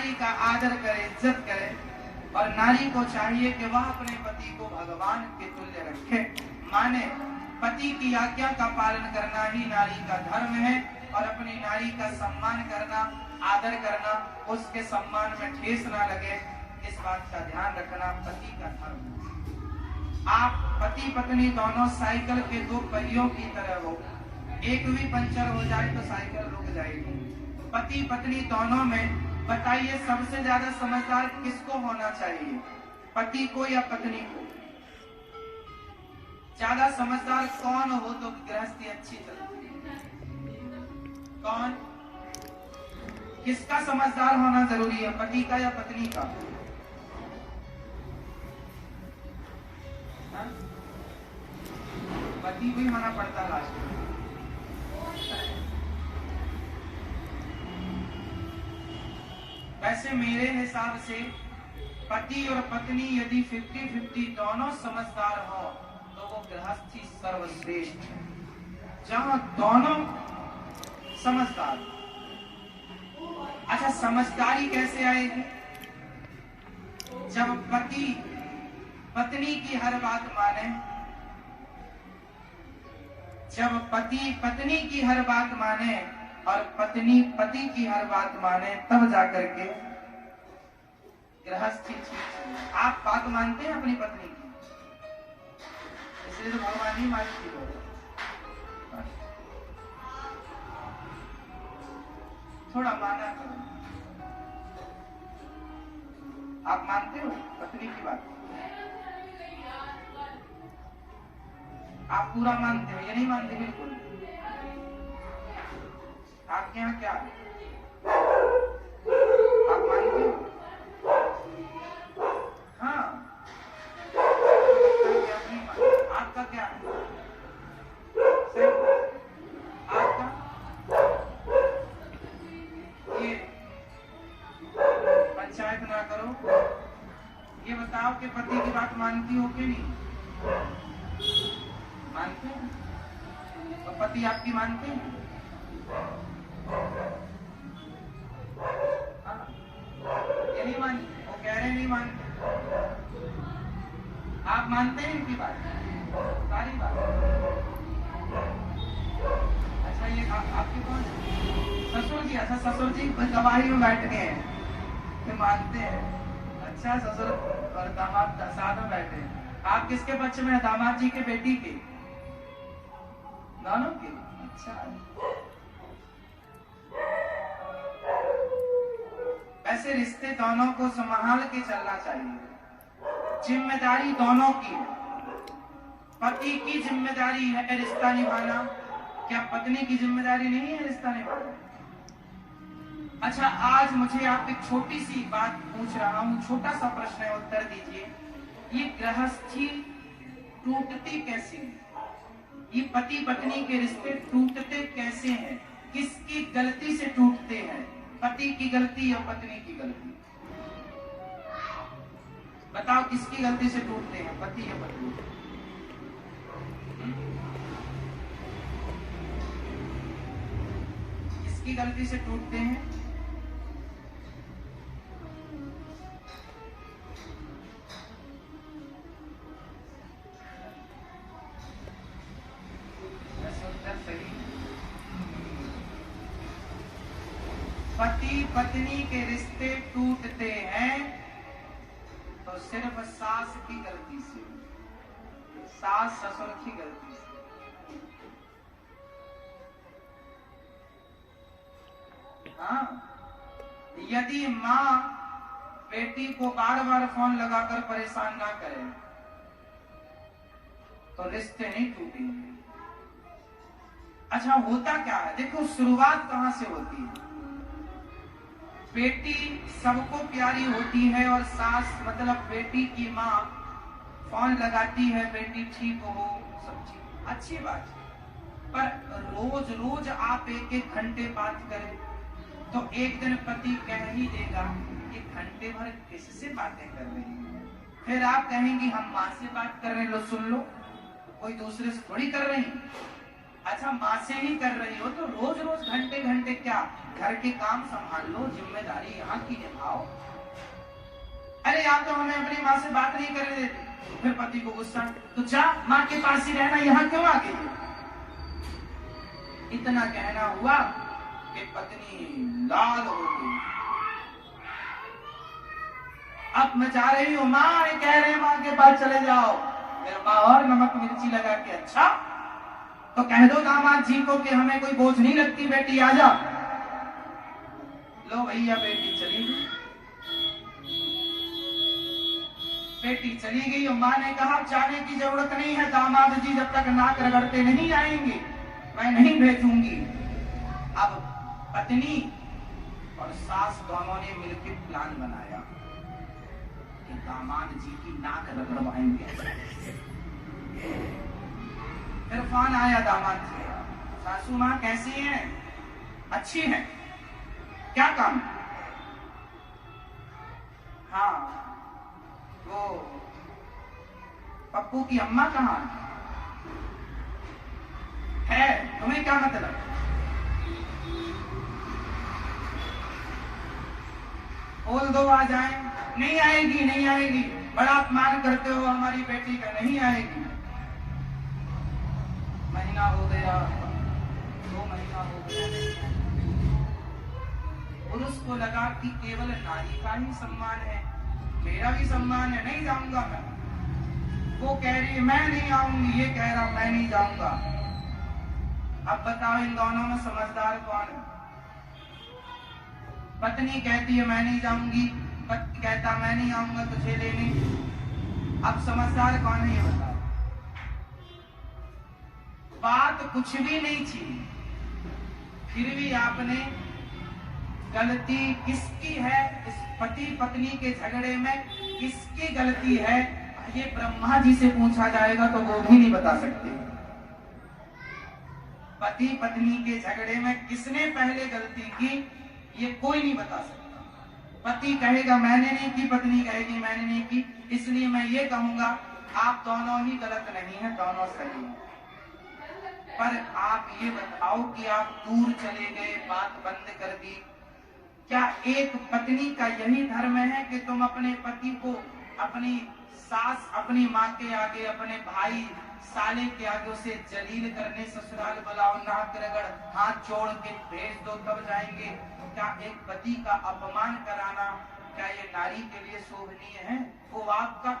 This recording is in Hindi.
नारी का आदर करे, इज्जत करे, और नारी को चाहिए कि वह अपने पति को भगवान के तुल्य रखे, माने पति की आज्ञा का पालन करना ही नारी का धर्म है, और अपनी नारी का सम्मान करना, आदर करना, उसके सम्मान में ठेस ना लगे, इस बात का ध्यान रखना पति का धर्म है। आप पति पत्नी दोनों साइकिल के दो पहियों की तरह हो, एक भी पंचर हो जाए तो साइकिल रुक जाएगी। पति पत्नी दोनों में बताइए सबसे ज्यादा समझदार किसको होना चाहिए, पति को या पत्नी को? ज्यादा समझदार कौन हो तो गृहस्थी अच्छी चलती है? कौन? किसका समझदार होना जरूरी है, पति का या पत्नी का? हा? पति भी होना पड़ता लास्ट में। वैसे मेरे हिसाब से पति और पत्नी यदि 50-50 दोनों समझदार हो तो वो गृहस्थी सर्वश्रेष्ठ है, जहां दोनों समझदार। अच्छा, समझदारी कैसे आएगी? जब पति पत्नी की हर बात माने, जब पति पत्नी की हर बात माने और पत्नी पति की हर बात माने, तब जाकर के गृहस्थी ठीक। आप बात मानते हैं अपनी पत्नी की, इसलिए तो भगवान ही मानती हो। थोड़ा माना करो। आप मानते हो पत्नी की बात? आप पूरा मानते हो या नहीं मानते? बिल्कुल। आपके यहाँ क्या है? आप मानते हो? हाँ। आपका क्या है? आपका ये पंचायत ना करो, ये बताओ कि पति की बात मानती हो कि नहीं? मानते हैं? तो पति आपकी मानते हैं? ये नहीं मानते, वो कह रहे नहीं मानते। आप मानते हैं इनकी बात, सारी बात? अच्छा, ये आपके कौन? ससुर जी। अच्छा, ससुर जी गवाही में बैठ गए हैं कि मानते हैं। अच्छा, ससुर और दामाद साथ में बैठे हैं। आप किसके पक्ष में? दामाद जी के, बेटी के, दोनों के? अच्छा, ऐसे रिश्ते दोनों को संभाल के चलना चाहिए। जिम्मेदारी दोनों की है। पति की जिम्मेदारी है रिश्ता निभाना, क्या पत्नी की जिम्मेदारी नहीं है रिश्ता निभाना? अच्छा, आज मुझे आप एक छोटी सी बात पूछ रहा हूं, छोटा सा प्रश्न है, उत्तर दीजिए। ये गृहस्थी टूटती कैसे है? ये पति पत्नी के रिश्ते टूटते कैसे हैं? किसकी गलती से टूटते हैं? पति की गलती या पत्नी की गलती? बताओ, किसकी गलती से टूटते हैं, पति या पत्नी? किसकी गलती से टूटते हैं? पति पत्नी के रिश्ते टूटते हैं तो सिर्फ सास की गलती से, सास ससुर की गलती से। हाँ, यदि माँ बेटी को बार बार फोन लगाकर परेशान ना करे तो रिश्ते नहीं टूटेंगे। अच्छा, होता क्या है? देखो, शुरुआत कहां से होती है? बेटी सबको प्यारी होती है और सास मतलब बेटी की माँ फोन लगाती है, बेटी ठीक हो, सब ठीक, अच्छी बात है। पर रोज रोज आप 1-1 घंटे बात करें तो एक दिन पति कह ही देगा कि घंटे भर किससे बातें कर रही हैं? फिर आप कहेंगी हम माँ से बात कर रहे, लो सुन लो, कोई दूसरे से थोड़ी कर रही। अच्छा, माँ से ही कर रही हो तो रोज रोज घंटे घंटे क्या, घर के काम संभाल लो, जिम्मेदारी यहाँ की निभाओ, या तो हमें अपनी माँ से बात नहीं करने देती। फिर पति को गुस्सा, तो जा माँ के पास ही रहना, यहाँ क्यों आ गई? इतना कहना हुआ कि पत्नी लाल हो गई। अब मैं जा रही हूँ, माँ ये कह रहे माँ के पास चले जाओ। मेरा माँ और नमक मिर्ची लगा के, अच्छा तो कह दो दामाद जी को कि हमें कोई बोझ नहीं लगती, बेटी आ जा। लो भैया बेटी चली गई। बेटी चली गई और माँ ने कहा जाने की जरूरत नहीं है, दामाद जी जब तक नाक रगड़ते नहीं आएंगे मैं नहीं भेजूंगी। अब पत्नी और सास दोनों ने मिलकर प्लान बनाया कि दामाद जी की नाक रगड़वाएंगे। फिर फोन आया दामाद जी, सासू माँ कैसी हैं? अच्छी हैं, क्या काम? हाँ वो पप्पू की अम्मा कहाँ है? तुम्हें क्या मतलब? बोल दो आ जाए। नहीं आएगी, नहीं आएगी, बड़ा अपमान करते हो हमारी बेटी का, नहीं आएगी। महीना हो गया, 2 महीना हो गया। पुरुष को लगा कि केवल नारी का ही सम्मान है, मेरा भी सम्मान है, नहीं जाऊंगा मैं। वो कह रही है मैं नहीं आऊंगी, ये कह रहा मैं नहीं जाऊंगा। अब बताओ इन दोनों में समझदार कौन है? पत्नी कहती है मैं नहीं जाऊंगी, पति कहता मैं नहीं आऊंगा तुझे लेने। अब समझदार कौन है ये बताओ? बात कुछ भी नहीं थी, फिर भी आपने गलती किसकी है? इस पति पत्नी के झगड़े में किसकी गलती है? ये ब्रह्मा जी से पूछा जाएगा तो वो भी नहीं बता सकते। पति पत्नी के झगड़े में किसने पहले गलती की, ये कोई नहीं बता सकता। पति कहेगा मैंने नहीं की, पत्नी कहेगी मैंने नहीं की। इसलिए मैं ये कहूंगा आप दोनों ही गलत नहीं है, दोनों सही हैं। पर आप ये बताओ कि आप दूर चले गए, बात बंद कर दी, क्या एक पत्नी का यही धर्म है कि तुम अपने पति को अपनी सास, अपनी माँ के आगे, अपने भाई साले के आगे उसे जलील करने ससुराल बुलाओ, नाक रगड़, हाथ जोड़ के भेज दो तब जाएंगे? क्या एक पति का अपमान कराना क्या ये नारी के लिए शोभनीय है? वो आपका